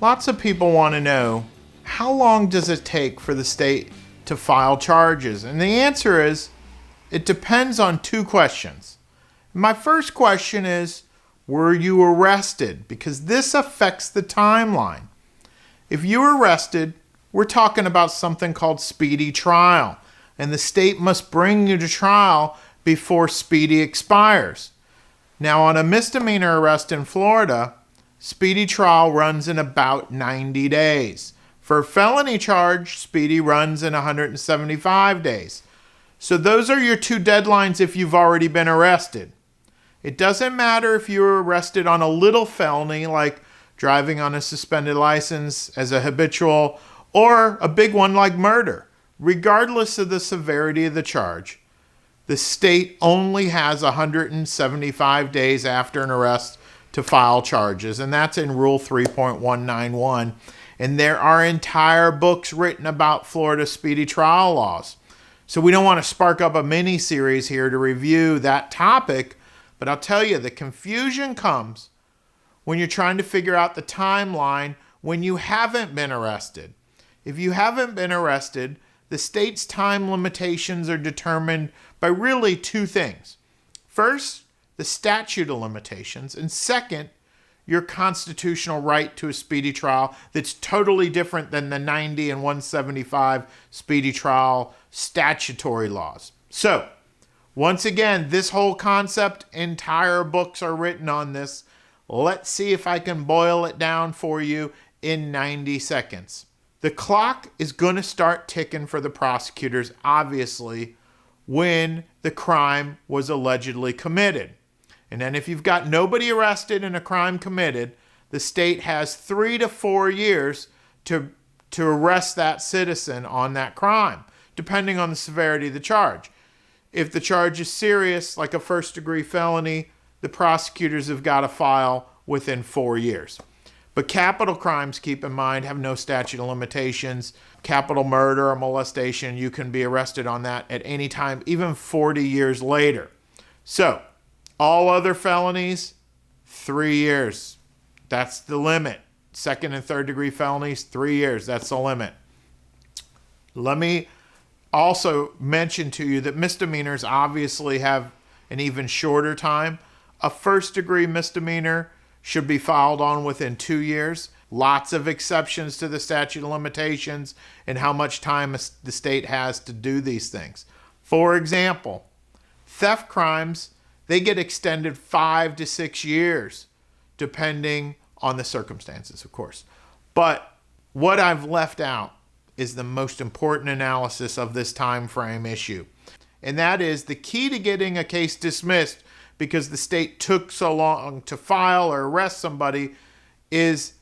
Lots of people want to know, how long does it take for the state to file charges? And the answer is, it depends on two questions. My first question is, were you arrested? Because this affects the timeline. If you were arrested, we're talking about something called speedy trial, and the state must bring you to trial before speedy expires. Now, on a misdemeanor arrest in Florida, speedy trial runs in about 90 days. For a felony charge, speedy runs in 175 days. So those are your two deadlines if you've already been arrested. It doesn't matter if you were arrested on a little felony like driving on a suspended license as a habitual, or a big one like murder. Regardless of the severity of the charge, the state only has 175 days after an arrest to file charges, and that's in Rule 3.191. And there are entire books written about Florida speedy trial laws. So we don't want to spark up a mini-series here to review that topic, but I'll tell you, the confusion comes when you're trying to figure out the timeline when you haven't been arrested. If you haven't been arrested, the state's time limitations are determined by really two things. First, the statute of limitations, and second, your constitutional right to a speedy trial that's totally different than the 90 and 175 speedy trial statutory laws. So, once again, this whole concept, entire books are written on this. Let's see if I can boil it down for you in 90 seconds. The clock is going to start ticking for the prosecutors, obviously, when the crime was allegedly committed. And then if you've got nobody arrested and a crime committed, the state has 3 to 4 years to arrest that citizen on that crime, depending on the severity of the charge. If the charge is serious, like a first-degree felony, the prosecutors have got to file within 4 years. But capital crimes, keep in mind, have no statute of limitations. Capital murder or molestation, you can be arrested on that at any time, even 40 years later. So, all other felonies, 3 years. That's the limit. Second and third degree felonies, 3 years. That's the limit. Let me also mention to you that misdemeanors obviously have an even shorter time. A first degree misdemeanor should be filed on within 2 years. Lots of exceptions to the statute of limitations and how much time the state has to do these things. For example, theft crimes, they get extended 5 to 6 years, depending on the circumstances, of course. But what I've left out is the most important analysis of this time frame issue. And that is the key to getting a case dismissed because the state took so long to file or arrest somebody is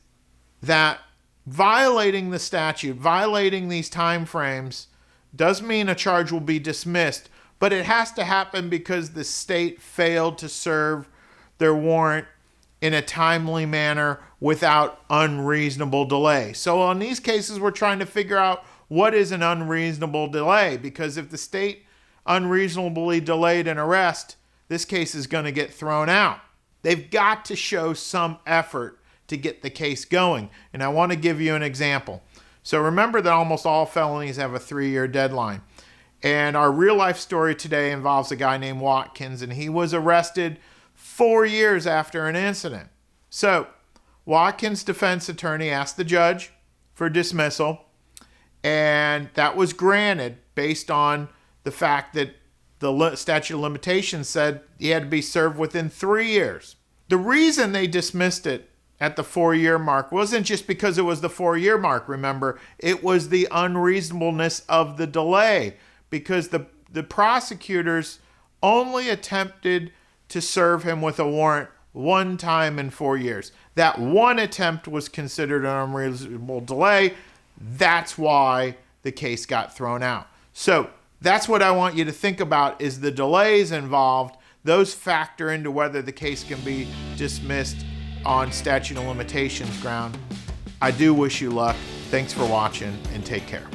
that violating the statute, violating these time frames, does mean a charge will be dismissed, but it has to happen because the state failed to serve their warrant in a timely manner without unreasonable delay. So on these cases, we're trying to figure out what is an unreasonable delay, because if the state unreasonably delayed an arrest, this case is going to get thrown out. They've got to show some effort to get the case going. And I want to give you an example. So remember that almost all felonies have a 3-year deadline. And our real life story today involves a guy named Watkins, and he was arrested 4 years after an incident. So Watkins' defense attorney asked the judge for dismissal, and that was granted based on the fact that the statute of limitations said he had to be served within 3 years. The reason they dismissed it at the 4-year mark wasn't just because it was the 4-year mark, remember. It was the unreasonableness of the delay, because the prosecutors only attempted to serve him with a warrant one time in 4 years. That one attempt was considered an unreasonable delay. That's why the case got thrown out. So that's what I want you to think about, is the delays involved. Those factor into whether the case can be dismissed on statute of limitations ground. I do wish you luck. Thanks for watching, and take care.